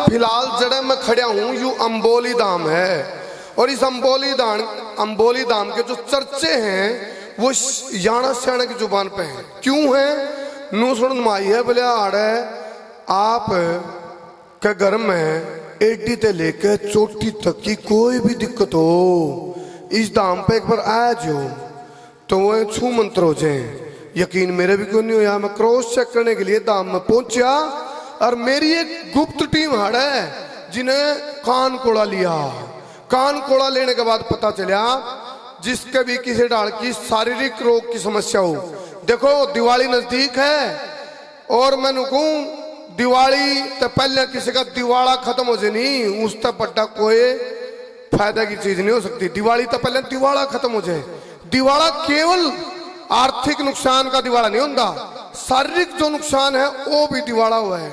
फिलहाल जड़े मैं खड़ा हूँ यू अंबोली धाम है, और इस अंबोली धाम के जो चर्चे हैं वो याना श्याना की जुबान पे हैं। क्यों है? नू सुन माई है बोले आड़े आप के घर में एडी ते लेके चोटी तक की कोई भी दिक्कत हो इस धाम पे एक बार आ जाओ तो वो छू मंत्र हो जाए। यकीन मेरे भी क्यों नहीं हुआ, मैं क्रॉस चेक करने के लिए धाम में पहुंचा और मेरी एक गुप्त टीम हड़ है जिन्हें कान कोड़ा लिया। कान कोड़ा लेने के बाद पता चला जिसके भी किसी डाल की शारीरिक रोग की समस्या हो। देखो दिवाली नजदीक है और मैंने कहूं दिवाली तो पहले किसी का दिवाला खत्म हो जाए नहीं, उस तक बड़ा कोई फायदा की चीज नहीं हो सकती। दिवाली तो पहले दिवाला खत्म हो जाए। दिवाला केवल आर्थिक नुकसान का दिवाला नहीं होता, शारीरिक जो नुकसान है वो भी दिवाला हुआ है।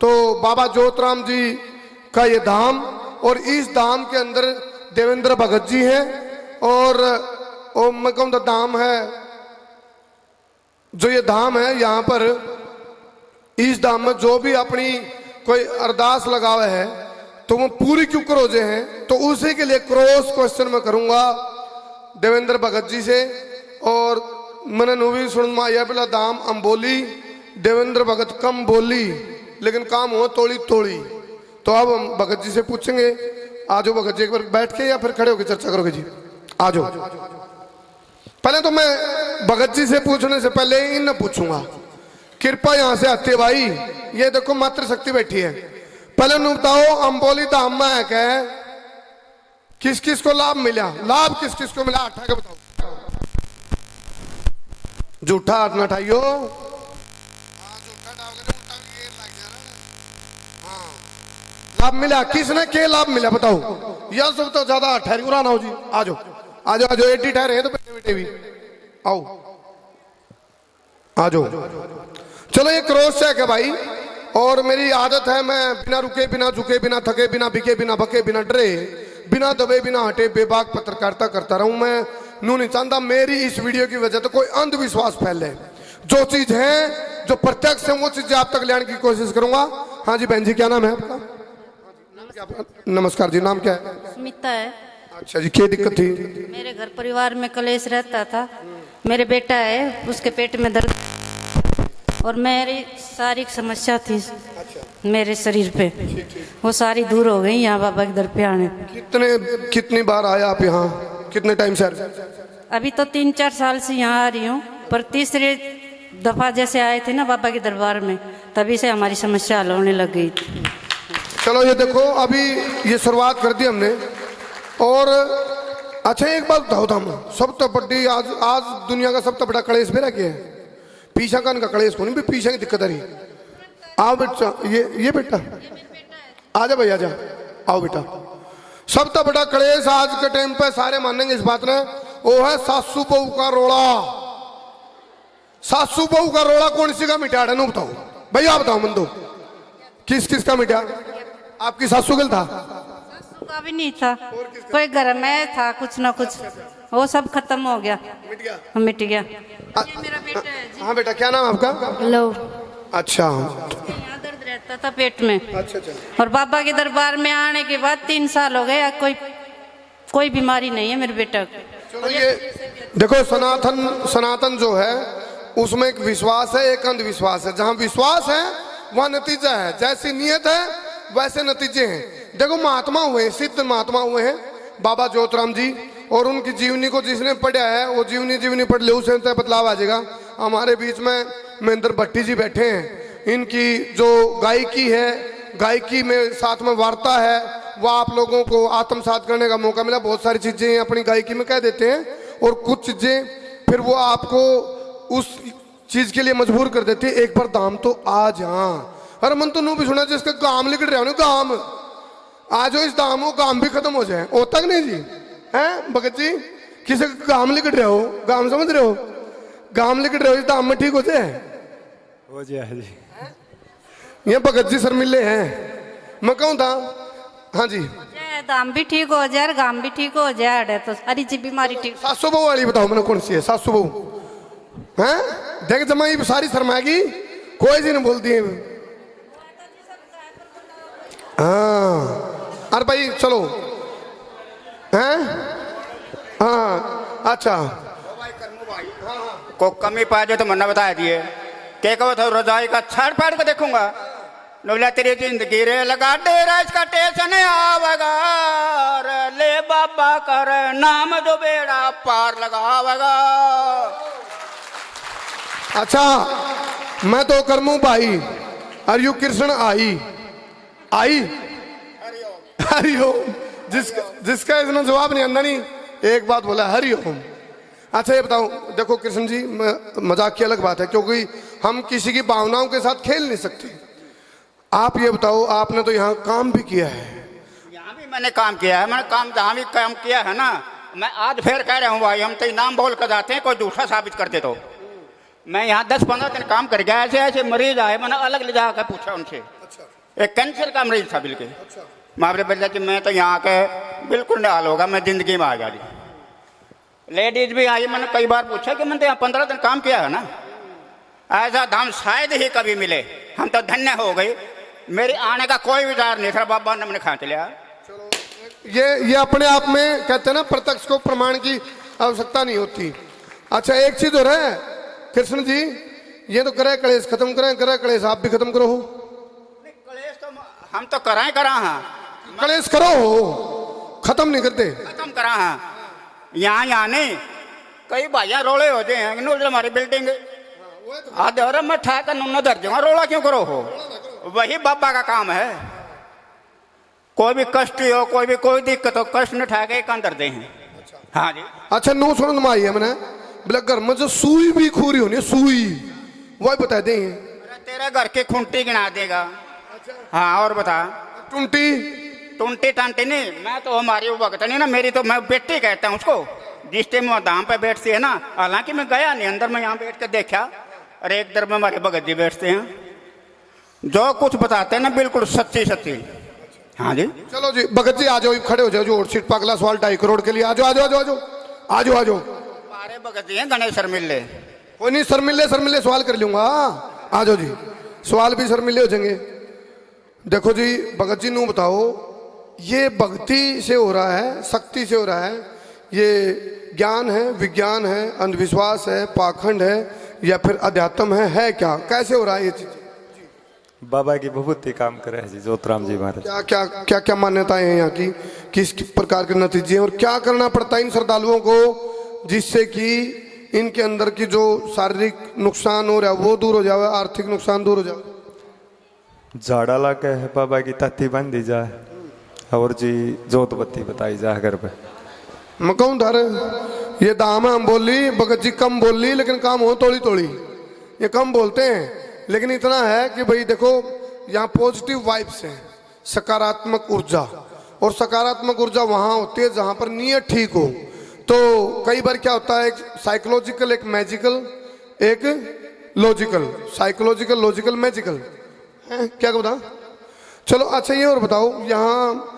तो बाबा ज्योतराम जी का ये धाम, और इस धाम के अंदर देवेंद्र भगत जी हैं, और मैं कहूँ तो धाम है जो ये धाम है यहाँ पर इस धाम में जो भी अपनी कोई अरदास लगावे है तो वो पूरी क्यों करोजे हैं, तो उसी के लिए क्रॉस क्वेश्चन मैं करूंगा देवेंद्र भगत जी से। और मैंने नूवी सुन माया पहला दाम अंबोली देवेंद्र भगत कम बोली लेकिन काम हो तोड़ी तोड़ी। तो अब हम भगत जी से पूछेंगे। आज भगत जी एक बार बैठ के या फिर खड़े होकर चर्चा करोगे जी? आ जाओ। पहले तो मैं भगत जी से पूछने से पहले इन पूछूंगा, कृपा यहां से आते भाई, ये देखो मातृ शक्ति बैठी है। पहले नु बताओ अंबोली धाम में है क्या, किस किस को लाभ मिला? लाभ किस किस को मिला? उठा के बताओ। झूठा हाथ न उठाइयो। लाभ मिला किसने के लाभ मिला बताओ? यह सब तो ज्यादा ठहरी ना हो जी। आ जाओ आ जाओ आ जाओ, 80 ठहरे हैं तो बेटे बेटे भी आओ आ जाओ। चलो ये क्रॉस चेक है भाई, और मेरी आदत है मैं बिना रुके बिना झुके बिना थके बिना बिके बिना बके बिना डरे बिना दबे बिना हटे बेबाक पत्रकारिता करता रहूं। मैं नू नहीं चाहता मेरी इस वीडियो की वजह से कोई अंधविश्वास फैले। जो चीज है जो प्रत्यक्ष है वो चीजें आप तक लाने की कोशिश करूंगा। हाँ जी बहन जी, क्या नाम है आपका? नमस्कार जी, नाम क्या है? स्मिता है। अच्छा जी, क्या दिक्कत थी? मेरे घर परिवार में कलेश रहता था। मेरे बेटा है उसके पेट में दर्द और मेरी सारी समस्या थी। अच्छा। मेरे शरीर पे वो सारी दूर हो गई यहाँ बाबा के दर पे आने। कितनी बार आए आप यहाँ? कितने टाइम से? अभी तो 3-4 साल से यहाँ आ रही हूँ, पर तीसरे दफा जैसे आए थे ना बाबा के दरबार में तभी से हमारी समस्या हल होने लग गई। चलो ये देखो अभी ये शुरुआत कर दी हमने। और अच्छा एक बात बताओ था, सब तो बड़ी आज दुनिया का सब तो बड़ा कलेश मेरा क्या है? पीछा का कलेश को नहीं भी पीछा की दिक्कत आ रही। आओ बेटा, ये बेटा आ जा भाई, आ जा, आओ बेटा। सब तो बड़ा कलेश आज के टाइम पे सारे मानेंगे इस बात में, वो है सासू बहू का रोड़ा। सासू बहू का रोड़ा कौन सी का मिटा है? बताओ भैया, आप बताओ मंदो, किस किस का मिटा? आपकी सासू का था? सासू का भी नहीं था, कोई घर में था कुछ ना कुछ, वो सब खत्म हो गया, मिट गया। ये मेरा बेटा है जी। हाँ बेटा, क्या नाम है आपका? हेलो। अच्छा, यहाँ दर्द रहता था पेट में। अच्छा। और बाबा के दरबार में आने के बाद 3 साल हो गए, कोई बीमारी नहीं है मेरे बेटा को। चलो ये देखो, सनातन जो है उसमें एक विश्वास है, एक अंधविश्वास है। जहां विश्वास है वहां नतीजा है, जैसी नियत है वैसे नतीजे हैं। देखो महात्मा हुए, सिद्ध महात्मा हुए हैं बाबा ज्योतराम जी, और उनकी जीवनी को जिसने पढ़ा है वो जीवनी पढ़ ले, उसे तो बदलाव आ जाएगा। हमारे बीच में महेंद्र भट्टी जी बैठे हैं, इनकी जो गायकी है, गायकी में साथ में वार्ता है, वह आप लोगों को आत्मसात करने का मौका मिला। बहुत सारी चीजें अपनी गायकी में कह देते हैं और कुछ चीजें फिर वो आपको उस चीज के लिए मजबूर कर देते हैं। एक बार दाम तो आ जा। अरे मन तो नू भी सुना जिसका काम लिख रहे हो ना, काम आज इस दाम हो, काम भी खत्म हो जाए। ओ तक नहीं जी हैं भगत जी, किसी का काम लिख रहे हो, काम समझ रहे हो, काम लिख रहे हो, इस दाम में ठीक हो जाए जी। ये भगत जी सर मिले हैं, मैं कहूँ था। हाँ जी, दाम भी ठीक हो जाए, गाम भी ठीक हो जाए, तो सारी चीज बीमारी ठीक। सासू बहू वाली बताओ मैंने कौन सी है? सासू बहू हैं? देख जमाई सारी शर्माएगी, कोई जी नहीं बोलती है। हाँ अरे भाई चलो हैं हाँ अच्छा को कमी पा जाए तो मन्ना बता दिए क्या कहो तो रजाई का छाड़ फाड़ के देखूंगा नोला तेरी जिंदगी रे लगा डेरा इसका टेंशन आवेगा रे ले बाबा कर नाम जो बेड़ा पार लगावेगा। अच्छा मैं तो करमू भाई आर यू कृष्ण आई आई हरिओम जिसका इसने जवाब नहीं आंदा नहीं एक बात बोला हरिओम। अच्छा ये बताओ देखो कृष्ण जी मजाक की अलग बात है क्योंकि हम किसी की भावनाओं के साथ खेल नहीं सकते। आप ये बताओ आपने तो यहाँ काम भी किया है। यहाँ भी मैंने काम किया है, मैंने काम जहाँ भी काम किया है ना, मैं आज फिर कह रहा हूँ भाई हम तो नाम बोल कर जाते हैं कोई दूसरा साबित करते तो। मैं यहाँ 10-15 दिन काम कर गया, ऐसे ऐसे मरीज आए मैंने अलग ले जाकर पूछा उनसे। एक कैंसर का मरीज था बिल्कुल। मामले बोला कि मैं तो यहाँ के बिल्कुल निहाल होगा, मैं जिंदगी में आ जा रही। लेडीज भी आई, मैंने कई बार पूछा कि मैंने यहाँ 15 दिन काम किया है ना, ऐसा धाम शायद ही कभी मिले, हम तो धन्य हो गए। मेरे आने का कोई विचार नहीं था, बाबा ने मैंने खांच लिया। ये अपने आप में कहते हैं ना प्रत्यक्ष को प्रमाण की आवश्यकता नहीं होती। अच्छा एक चीज हो रहा है कृष्ण जी, ये तो करे कलेश खत्म करें, करे कलेश आप भी खत्म करो हो। कलेश तो हम तो कराए करा हाँ, कलेश करो हो खत्म नहीं करते। खत्म करा हाँ, यहाँ नहीं कई भाइया रोले हो जाए हमारी बिल्डिंग आधे और मैं ठा कर नुन्ना दर जाऊंगा, रोला क्यों करो हो, वही बाबा का काम है। कोई भी कष्ट हो कोई भी कोई दिक्कत हो कष्ट न ठा के अंदर दे हैं। हाँ जी अच्छा नो सुन माई है मैंने बोला घर में जो सुई भी खूरी होनी है सुई वही बता दे। तेरे घर की खूंटी गिना देगा। हाँ और बता टूंटी टूंटी टांटी नहीं, मैं तो हमारी वो भगत नहीं ना, मेरी तो मैं बेटी कहता हूँ उसको, जिस टाइम वो दाम पे बैठती है ना। हालांकि मैं गया नहीं अंदर, मैं यहाँ बैठ कर देखा और एक दर में हमारे भगत जी बैठते हैं, जो कुछ बताते हैं ना बिल्कुल सच्ची सच्ची। हाँ जी चलो जी भगत जी आ जाओ, खड़े हो जाओ, जो सीट पागला सवाल 2.5 करोड़ के लिए आ जाओ आ जाओ आ जाओ आ जाओ आ जाओ। हमारे भगत जी हैं गणेश शर्मिले। कोई नहीं शर्मिले सवाल कर लूंगा, आ जाओ जी, सवाल भी शर्मिले हो जाएंगे। देखो जी भगत जी नू बताओ ये भक्ति से हो रहा है शक्ति से हो रहा है, ये ज्ञान है विज्ञान है अंधविश्वास है पाखंड है या फिर अध्यात्म है क्या, कैसे हो रहा है ये चीज? बाबा की विभूति काम करे है जी ज्योतराम जी महाराज। क्या क्या क्या क्या मान्यताएं हैं यहाँ की, किस प्रकार के नतीजे हैं और क्या करना पड़ता है इन श्रद्धालुओं को जिससे कि इनके अंदर की जो शारीरिक नुकसान हो रहा है वो दूर हो जाए, आर्थिक नुकसान दूर हो जाए? झाड़ा ला के है बाबा की तत्ती बन दी जाए और जी जोत बत्ती बताई जाए घर पे। मैं कहूँ धर ये दाम हम बोली भगत जी कम बोल ली लेकिन काम हो तोड़ी तोड़ी, ये कम बोलते हैं लेकिन इतना है कि भाई देखो यहाँ पॉजिटिव वाइब्स हैं, सकारात्मक ऊर्जा, और सकारात्मक ऊर्जा वहाँ होती है जहाँ पर नीयत ठीक हो। तो कई बार क्या होता है एक साइकोलॉजिकल एक मैजिकल एक लॉजिकल, साइकोलॉजिकल लॉजिकल मैजिकल है क्या बता। चलो अच्छा ये और बताओ यहाँ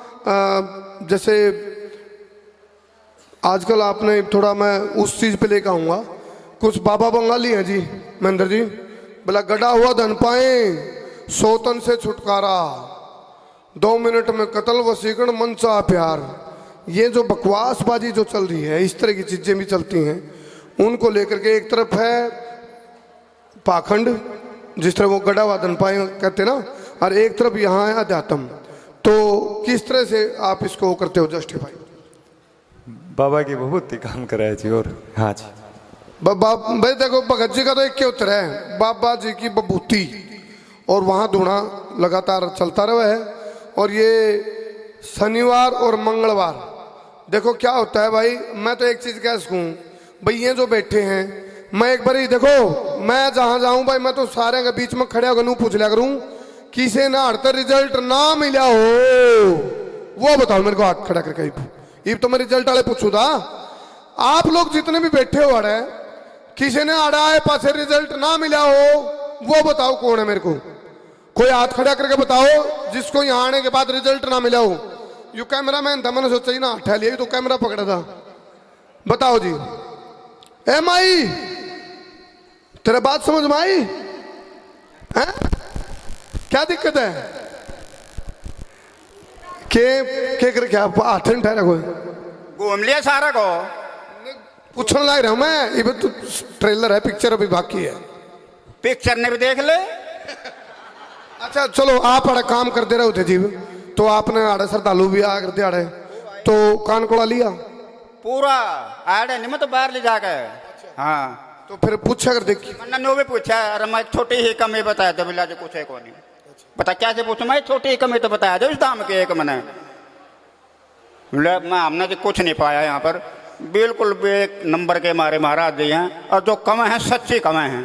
जैसे आजकल आपने थोड़ा मैं उस चीज पे लेकर आऊंगा, कुछ बाबा बंगाली हैं जी महेंद्र जी, बोला गड़ा हुआ धन पाए सोतन से छुटकारा 2 मिनट में कत्ल वसीकरण मन चाह प्यार। ये जो बकवासबाजी जो चल रही है इस तरह की चीजें भी चलती हैं, उनको लेकर के एक तरफ है पाखंड जिस तरह वो गड़ा हुआ धन पाए कहते ना, और एक तरफ यहाँ है अध्यात्म। तो किस तरह से आप इसको करते हो जस्टिफाई? बाबा की विभूति काम करे है जी। और हाँ जी भाई देखो भगत जी का तो एक के उत्तर है बाबा जी की बबूती, और वहाँ धुना लगातार चलता रहा है। और ये शनिवार और मंगलवार देखो क्या होता है भाई, मैं तो एक चीज कह सकूँ भाई ये जो बैठे हैं, मैं एक बार ही देखो मैं जहाँ जाऊँ भाई मैं तो सारे के बीच में खड़े होकर पूछ लिया करूँ किसे ना हड़ता रिजल्ट ना मिला हो वो बताओ मेरे को हाथ खड़ा करके। ये तो मैं रिजल्ट वाले पूछू था, आप लोग जितने भी बैठे हो अड़े किसी ने अड़ा है पासे रिजल्ट ना मिला हो वो बताओ कौन है मेरे को, कोई हाथ खड़ा करके बताओ जिसको यहाँ आने के बाद रिजल्ट ना मिला हो। यू कैमरा मैन था मैंने सोचा ही ना हटा लिया तो कैमरा पकड़ा था, बताओ जी। ए माई तेरे बात समझ में आई है? क्या दिक्कत है? के कर क्या हाथ नहीं ठहरा कोई घूम लिया सारा को। पूछने लग रहा हूं मैं, ये तो ट्रेलर है, पिक्चर अभी बाकी है। पिक्चर ने भी देख ले। अच्छा चलो, आप अड़े काम करते रहो थे जी, तो आपने आड़े श्रद्धालु भी आ करते आड़े, तो कान कोड़ा लिया पूरा आड़े नहीं, मैं तो बाहर ले जाके। हाँ तो फिर पूछा कर देखी। मैंने नो भी पूछा, अरे मैं छोटी ही कमी बताया था, बिला जो कुछ है कौन बता क्या से पूछू, मैं छोटी ही कमी तो बताया था इस दाम के एक मैंने। मैं हमने तो कुछ नहीं पाया यहाँ पर, बिल्कुल एक नंबर के मारे महाराज जी हैं, और जो कमे हैं सच्ची कमे हैं,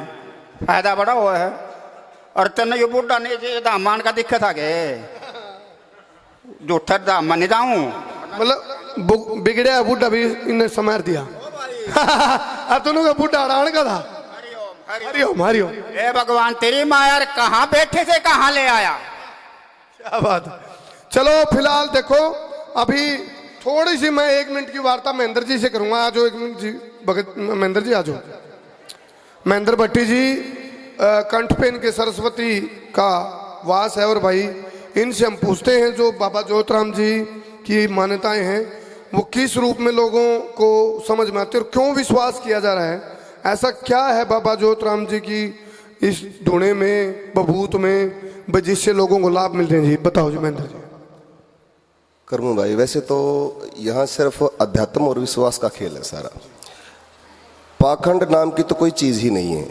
फायदा बड़ा हुआ है। और तेने ये बुढ़ा नहीं जी दाम मान का दिक्कत आ गए, झूठा दाम मान नहीं जाऊँ, मतलब बिगड़िया बुढ़ा भी इन्हें समार दिया। अब दोनों का बुढ़ा अड़ान का था। हरिओम हरिओम। ए भगवान तेरी माया, कहाँ बैठे से कहाँ ले आया। क्या बात है। चलो फिलहाल देखो, अभी थोड़ी सी मैं 1 मिनट की वार्ता महेंद्र जी से करूंगा। आ जाओ 1 मिनट जी, भगत महेंद्र जी आ जाओ। महेंद्र भट्टी जी कंठ पे इनके सरस्वती का वास है, और भाई इनसे हम पूछते हैं जो बाबा ज्योतिराम जी की मान्यताएं हैं वो किस रूप में लोगों को समझ में आती है और क्यों विश्वास किया जा रहा है। ऐसा क्या है बाबा ज्योतिराम जी की इस धुने में, बभूत में, जिससे लोगों को लाभ मिल रहे हैं जी? बताओ जी महेंद्र जी। कर्म भाई, वैसे तो यहाँ सिर्फ अध्यात्म और विश्वास का खेल है सारा। पाखंड नाम की तो कोई चीज़ ही नहीं है।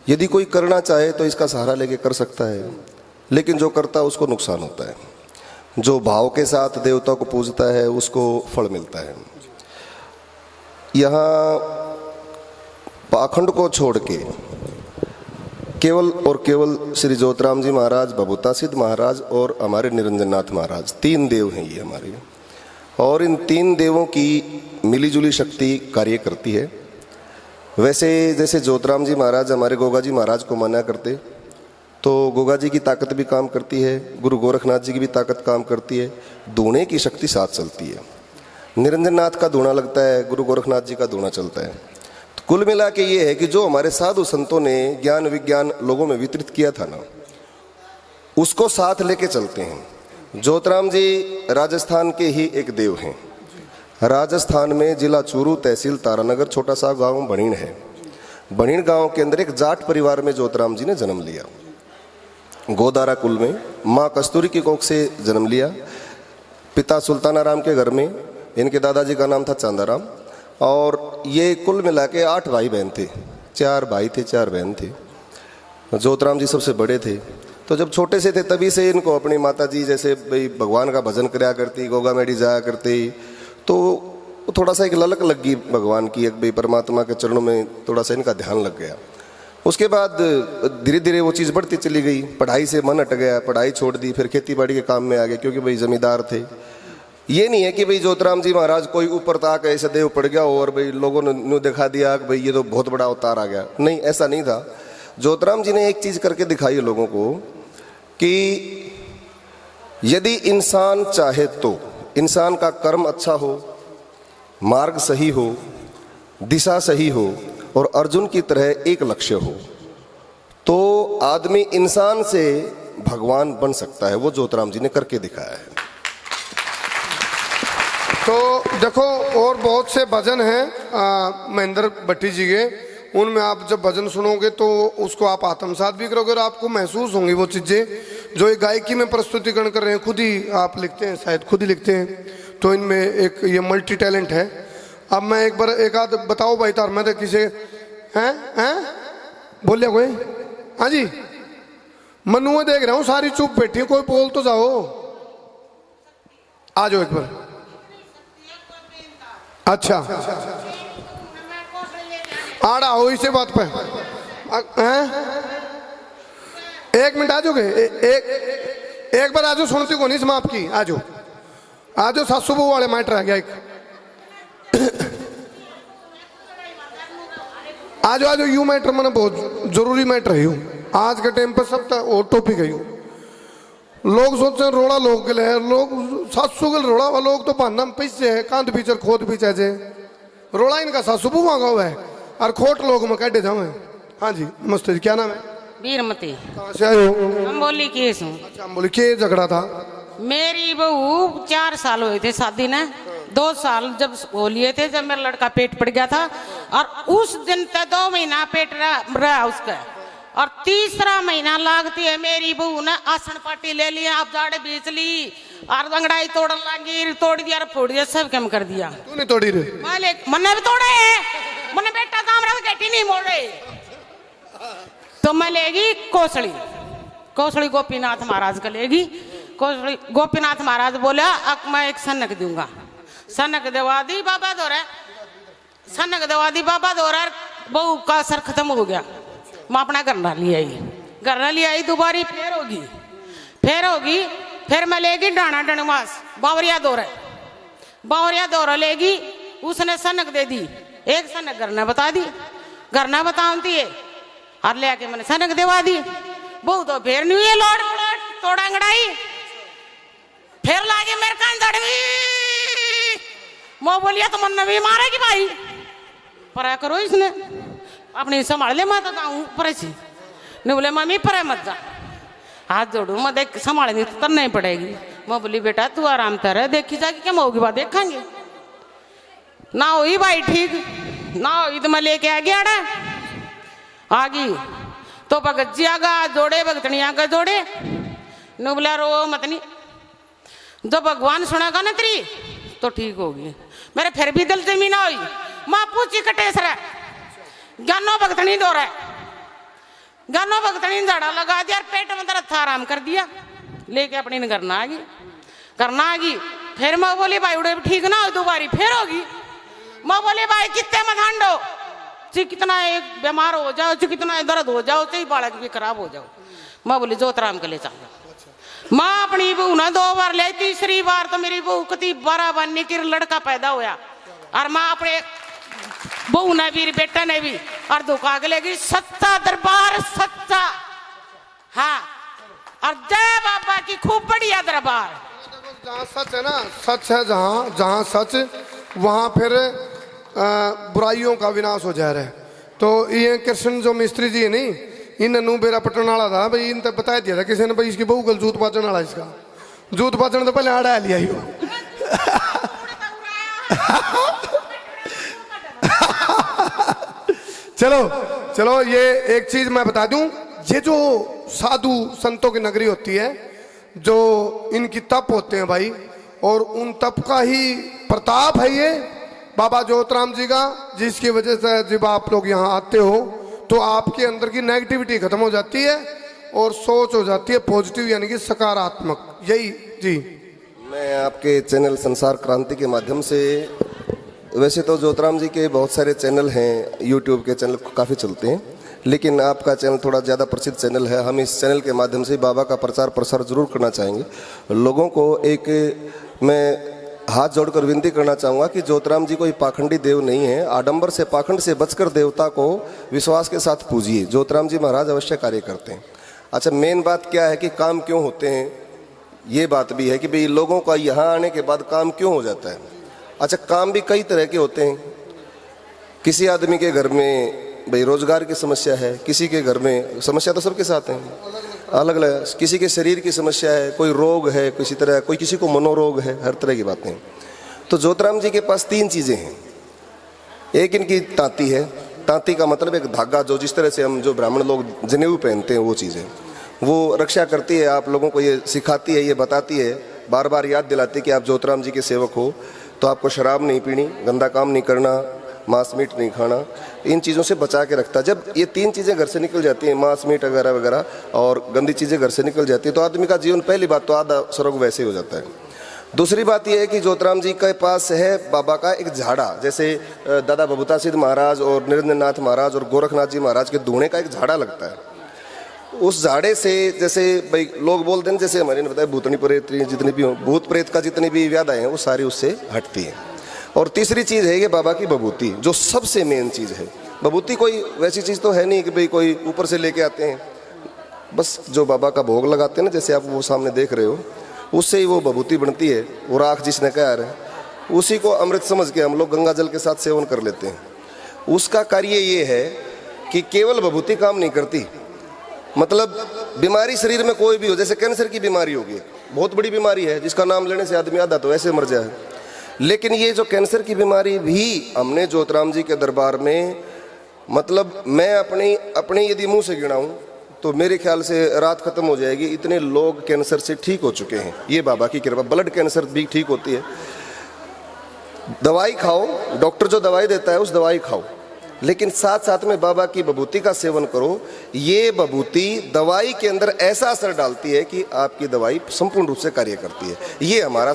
यदि कोई करना चाहे तो इसका सहारा लेके कर सकता है, लेकिन जो करता है उसको नुकसान होता है। जो भाव के साथ देवता को पूजता है उसको फल मिलता है। यहाँ पाखंड को छोड़ के केवल और केवल श्री ज्योतिराम जी महाराज, बभूता सिद्ध महाराज और हमारे निरंजन नाथ महाराज, 3 देव हैं ये हमारे, और इन 3 देवों की मिलीजुली शक्ति कार्य करती है। वैसे जैसे ज्योतिराम जी महाराज हमारे गोगा जी महाराज को माना करते, तो गोगा जी की ताकत भी काम करती है, गुरु गोरखनाथ जी की भी ताकत काम करती है, धूणे की शक्ति साथ चलती है। निरंजन नाथ का धूणा लगता है, गुरु गोरखनाथ जी का धूणा चलता है। तो कुल मिला के ये है कि जो हमारे साधु संतों ने ज्ञान विज्ञान लोगों में वितरित किया था ना, उसको साथ लेके चलते हैं। ज्योतिराम जी राजस्थान के ही एक देव हैं। राजस्थान में जिला चूरू, तहसील तारानगर, छोटा सा गांव बणीण है। बणीण गांव के अंदर एक जाट परिवार में ज्योतिराम जी ने जन्म लिया। गोदारा कुल में माँ कस्तूरी की कोख से जन्म लिया। पिता सुल्तानाराम के घर में, इनके दादाजी का नाम था चांदाराम, और ये कुल मिला के 8 भाई बहन थे। 4 भाई थे, 4 बहन थे। ज्योतिराम जी सबसे बड़े थे। तो जब छोटे से थे तभी से इनको अपनी माता जी जैसे भाई भगवान का भजन कराया करती, गोगा मेडी जाया करती, तो थोड़ा सा एक ललक लग गई भगवान की, एक भाई परमात्मा के चरणों में थोड़ा सा इनका ध्यान लग गया। उसके बाद धीरे धीरे वो चीज़ बढ़ती चली गई। पढ़ाई से मन हट गया, पढ़ाई छोड़ दी, फिर खेती बाड़ी के काम में आ गए, क्योंकि भाई जमींदार थे। ये नहीं है कि भाई ज्योतिराम जी महाराज कोई ऊपर तक ऐसे देव पड़ गया और भाई लोगों ने दिखा दिया कि भाई ये तो बहुत बड़ा अवतार आ गया। नहीं, ऐसा नहीं था। ज्योतिराम जी ने एक चीज़ करके दिखाई है लोगों को कि यदि इंसान चाहे तो, इंसान का कर्म अच्छा हो, मार्ग सही हो, दिशा सही हो और अर्जुन की तरह एक लक्ष्य हो, तो आदमी इंसान से भगवान बन सकता है। वो ज्योतिराम जी ने करके दिखाया है। तो देखो, और बहुत से भजन हैं महेंद्र भट्टी जी के, उनमें आप जब भजन सुनोगे तो उसको आप आत्मसात भी करोगे और आपको महसूस होंगी वो चीज़ें जो एक गायकी में प्रस्तुतिकरण कर रहे हैं। खुद ही आप लिखते हैं, शायद खुद ही लिखते हैं, तो इनमें एक ये मल्टी टैलेंट है। अब मैं एक बार एक आध बताओ भाई तार, मैं तो किसी हैं बोलिए कोई? हाँ जी, मनुआ देख रहा हूँ सारी चुप बैठी है, कोई बोल तो जाओ। आ जाओ एक बार। अच्छा आड़ा हो इसे बात पे हैं? 1 मिनट आ जाओगे? एक बार आ जाओ, सुनती को नहीं समाप्त की। आ जाओ आ जाओ, सासू बहू वाले मैटर रह गया एक। आ जाओ यू मैटर मैंने बहुत जरूरी मैटर है। यूँ आज के टाइम पर सब वो टॉपिक है। यूँ लोग सोचते हैं रोड़ा लोग गले है, लोग 700 गल रोड़ा वाला लोग तो बहाना पैसे है, कांध पीछर खोद पीछे जे रोड़ा इनका सासू बहू मांगा हुआ है और खोट लोग में काटे जाओ। हाँ जी नमस्ते जी, क्या नाम है? वीरमती। कहाँ से आए हो? हम बोली केस हूँ। अच्छा हम बोली के झगड़ा था? मेरी बहू 4 साल हुए थे शादी ने, 2 साल जब हो लिए थे जब मेरा लड़का पेट पड़ गया था, और उस दिन तक 2 महीना पेट रहा उसका, और तीसरा महीना लागती है मेरी बहू ने आसन पार्टी ले लिया, आप जाड़े बेच ली और अंगड़ाई तोड़ लागी, तोड़ दिया फोड़ दिया, सब कम कर दिया। तू नहीं तोड़ी रे? मैंने भी तोड़े हैं, मैंने बेटा काम रहा गेटी नहीं मोड़े। तो मैं लेगी कोसड़ी, कोसड़ी गोपीनाथ महाराज का लेगी। कोसड़ी गोपीनाथ महाराज बोला अब मैं एक सनक दूंगा, सनक दवा दी बाबा दौरा, सनक दवा दी बाबा दौरा, बहू का असर खत्म हो गया। मैं अपना गरना ले आई, गरना ले आई, दोबारी फिर होगी, फिर मैं लेगी डाना डनवास बावरिया दौरा लेगी, उसने सनक दे दी, एक सनक गरना बता दी, गरना बताती है, और ले आके मैंने सनक देवा दी। बहू तो फिर नहीं है लौट तोड़ा अंगड़ाई, फिर लागे मेरे कान दड़वी, मैं बोलिया तो मन भी मारेगी भाई, पर करो इसने अपनी संभाल ले, मैं तो गाऊं पर नहीं बोले मम्मी पर मत जा, हाथ जोड़ू मैं देख संभालनी तो करना ही पड़ेगी। मैं बोली बेटा तू आराम कर, देखी जाके क्या होगी बात देखेंगे, ना हुई भाई ठीक, ना हुई तो मैं लेके आ गया आ गई तो भगजिया का जोड़े भगतनिया का जोड़े, नु बोला रो मत नहीं, जब भगवान सुनेगा ना तेरी तो ठीक होगी। मेरे फिर भी दिल जमी ना हुई, माँ पूछी कटेस रहा गानो भगतनी दो रहा, गानो भगतनी झाड़ा लगा दिया, पेट में दर्द था, आराम कर दिया, लेके अपनी ने करना आ गई। फिर मैं बोली भाई उड़े ठीक ना हो दोबारी फिर होगी। मैं बोली भाई कितने मत हांडो, चाहे कितना एक बीमार हो जाओ, चाहे कितना दर्द हो जाओ, चाहे बालक भी खराब हो जाओ। मैं बोली जोतराम के ले चल। माँ अपनी बहू ना 2 बार ले, तीसरी बार तो मेरी बहू कती 12 बनने की लड़का पैदा होया, और माँ अपने बहू ने भी बेटा ने भी, और धोखा के लेगी सच्चा दरबार सच्चा, हाँ, और जय बाबा की खूब बढ़िया दरबार। जहाँ सच है ना, सच है जहाँ सच, वहाँ फिर बुराइयों का विनाश हो जा रहा है। तो ये कृष्ण जो मिस्त्री जी है नहीं, इन नू बेरा पटन वाला था भाई, इन तक बता दिया था किसी ने भाई इसकी बहू कल जूत पाचन वाला, इसका जूत पाचन तो पहले आड़ा लिया ही चलो ये एक चीज मैं बता दूं, ये जो साधु संतों की नगरी होती है, जो इनकी तप होते हैं भाई, और उन तप का ही प्रताप है ये बाबा जोतराम जी का, जिसकी वजह से जब आप लोग यहाँ आते हो तो आपके अंदर की नेगेटिविटी खत्म हो जाती है और सोच हो जाती है पॉजिटिव, यानी कि सकारात्मक। यही जी। मैं आपके चैनल संसार क्रांति के माध्यम से, वैसे तो जोतराम जी के बहुत सारे चैनल हैं, यूट्यूब के चैनल काफ़ी चलते हैं, लेकिन आपका चैनल थोड़ा ज़्यादा प्रसिद्ध चैनल है। हम इस चैनल के माध्यम से बाबा का प्रचार प्रसार जरूर करना चाहेंगे। लोगों को एक मैं हाथ जोड़कर विनती करना चाहूँगा कि जोतराम जी कोई पाखंडी देव नहीं है। आडंबर से पाखंड से बचकर देवता को विश्वास के साथ पूजिए। जोतराम जी महाराज अवश्य कार्य करते हैं। अच्छा, मेन बात क्या है कि काम क्यों होते हैं, ये बात भी है कि भाई लोगों का यहाँ आने के बाद काम क्यों हो जाता है। अच्छा, काम भी कई तरह के होते हैं। किसी आदमी के घर में भाई रोजगार की समस्या है, किसी के घर में समस्या तो सबके साथ है, अलग अलग, किसी के शरीर की समस्या है, कोई रोग है किसी तरह, कोई किसी को मनोरोग है, हर तरह की बातें। तो जोतराम जी के पास 3 चीज़ें हैं। एक इनकी तांती है। तांती का मतलब एक धागा, जो जिस तरह से हम जो ब्राह्मण लोग जनेऊ पहनते हैं वो चीज़ है, वो रक्षा करती है, आप लोगों को ये सिखाती है, ये बताती है, बार बार याद दिलाती है कि आप जोतराम जी के सेवक हो तो आपको शराब नहीं पीनी, गंदा काम नहीं करना, मांस मीट नहीं खाना, इन चीज़ों से बचा के रखता है। जब ये 3 चीज़ें घर से निकल जाती हैं, मांस मीट वगैरह वगैरह और गंदी चीज़ें घर से निकल जाती है, तो आदमी का जीवन पहली बात तो आधा स्वर्ग वैसे ही हो जाता है। दूसरी बात यह है कि जोतराम जी के पास है बाबा का एक झाड़ा, जैसे दादा बबूता सिद्ध महाराज और निरंजन नाथ महाराज और गोरखनाथ जी महाराज के धूणे का एक झाड़ा लगता है। उस झाड़े से जैसे भाई लोग बोलते हैं, जैसे हमारे ने बताया भूतनी प्रेत जितनी भी हो, भूत प्रेत का जितनी भी व्याधाएं हैं वो सारी उससे हटती है। और तीसरी चीज़ है ये बाबा की बबूती, जो सबसे मेन चीज़ है। बबूती कोई वैसी चीज़ तो है नहीं कि भाई कोई ऊपर से लेके आते हैं, बस जो बाबा का भोग लगाते हैं ना, जैसे आप वो सामने देख रहे हो, उससे ही वो बबूती बनती है। वो राख जिसने कहा है, उसी को अमृत समझ के हम लोग गंगा जल के साथ सेवन कर लेते हैं। उसका कार्य ये है कि केवल बबूती काम नहीं करती, मतलब बीमारी शरीर में कोई भी हो, जैसे कैंसर की बीमारी होगी, बहुत बड़ी बीमारी है जिसका नाम लेने से आदमी आधा तो ऐसे मर जाए। लेकिन ये जो कैंसर की बीमारी भी हमने ज्योतिराम जी के दरबार में, मतलब मैं अपने यदि मुंह से गिनाऊं तो मेरे ख्याल से रात खत्म हो जाएगी, इतने लोग कैंसर से ठीक हो चुके हैं। ये बाबा की कृपा। ब्लड कैंसर भी ठीक होती है। दवाई खाओ, डॉक्टर जो दवाई देता है उस दवाई खाओ, लेकिन साथ साथ में बाबा की विभूति का सेवन करो। ये विभूति दवाई के अंदर ऐसा असर डालती है कि आपकी दवाई संपूर्ण रूप से कार्य करती है। ये हमारा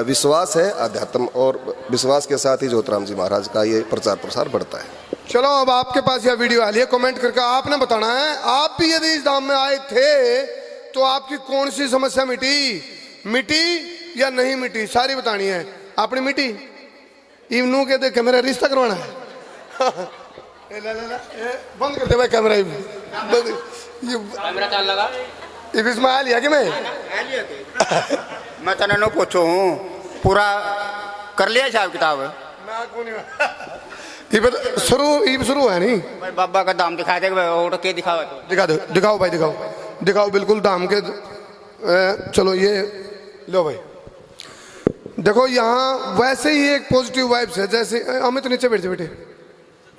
विश्वास है अध्यात्म, और विश्वास के साथ ही ज्योतिराम जी महाराज का ये प्रचार प्रसार बढ़ता है। चलो अब आपके पास यह वीडियो आ रही है, कमेंट करके आपने बताना है आप भी यदि इस धाम में आए थे तो आपकी कौन सी समस्या मिटी या नहीं मिटी, सारी बतानी है। आपने मिटी इवनू के देखे मेरा रिश्ता करवाना है। बंद कर दे भाई कैमरा। कैमरा चाल लगा इसमें आ लिया कि मैं तेने नो पूछू हूँ पूरा कर लिया हिसाब किताब? शुरू है नहीं भाई बाबा का दाम दिखा दे, और के दिखावा तो दिखा दो, दिखाओ भाई, दिखाओ बिल्कुल दाम के। चलो ये लो भाई, देखो यहाँ वैसे ही एक पॉजिटिव वाइब्स है। जैसे अमित नीचे बैठ जा बेटे,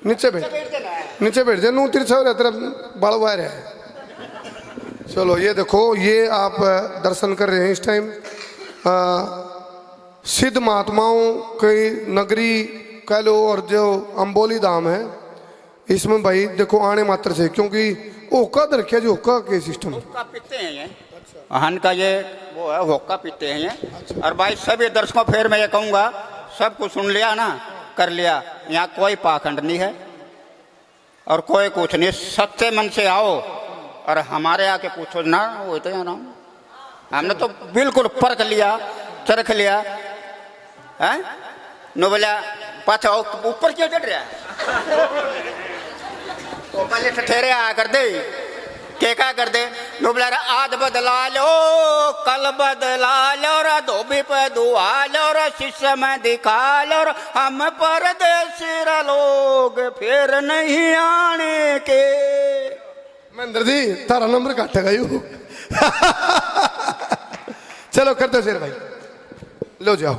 नीचे बैठ जा, नू तिरछा तेरा बड़ा वायर है। चलो ये देखो, ये आप दर्शन कर रहे हैं इस टाइम सिद्ध महात्माओं की नगरी कह लो, और जो अंबोली धाम है इसमें भाई देखो आने मात्र से, क्योंकि होका रखा जो होका के सिस्टम हुक्का पीते हैं ये, हन का ये वो है, हुक्का पीते हैं ये। और भाई सभी दर्शकों फिर मैं ये कहूँगा, सब कुछ सुन लिया ना, कर लिया। यहाँ कोई पाखंड नहीं है और कोई कुछ नहीं। सच्चे मन से आओ और हमारे आके पूछो ना, वो तो ना, हमने तो बिल्कुल परख लिया, चरख लिया है। नो बोला पाछा ऊपर क्यों चढ़ रहा है, तो पहले ठठेरे आया कर दे, क्या कर दे। नो बोला आज बदला लो, कल बदला लो, धोबी पे दुआ लो, शीशे में दिखा लो, हम परदेसी लोग फिर नहीं आने के। महेंद्र जी तारा नंबर काटेगा यू। चलो कर दो शेर भाई, लो जाओ।